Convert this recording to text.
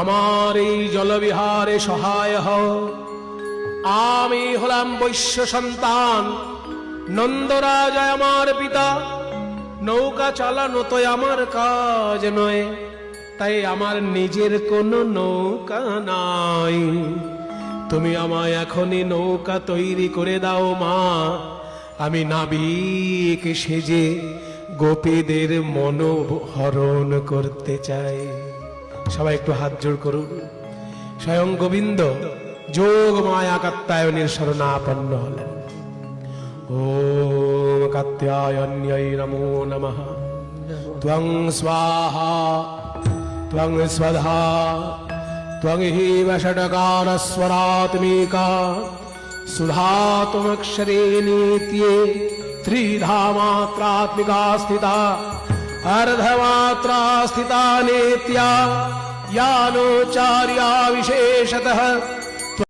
আমার এই জলবিহারে সহায় হও। আমি হলাম বৈশ্য সন্তান, নন্দরাজ আমার পিতা। নৌকা চালানো তো আমার কাজ নয়, তাই আমার নিজের কোনো নৌকা নাই। তুমি আমায় এখনই নৌকা তৈরি করে দাও মা। আমি নাবিক সেজে গোপীদের মনোহরণ করতে চাই। সবাই একটু হাত জোড় করুন। স্বয়ং গোবিন্দ যোগ মায়া কাত্যায়নের শরণাপন্ন হলেন। ওম কাত্যায়ন্যৈ নমো নমঃ। ত্বং স্বাহা ত্বং স্বধা ত্বং হিব ষটকারস্বরাত্মিকা সুধাতুমক্ষরে নীত্যে ত্রিধা মাত্রাत्मिका स्थिता अर्धमात्रा स्थिता नेत्या यानोचार्या विशेषतः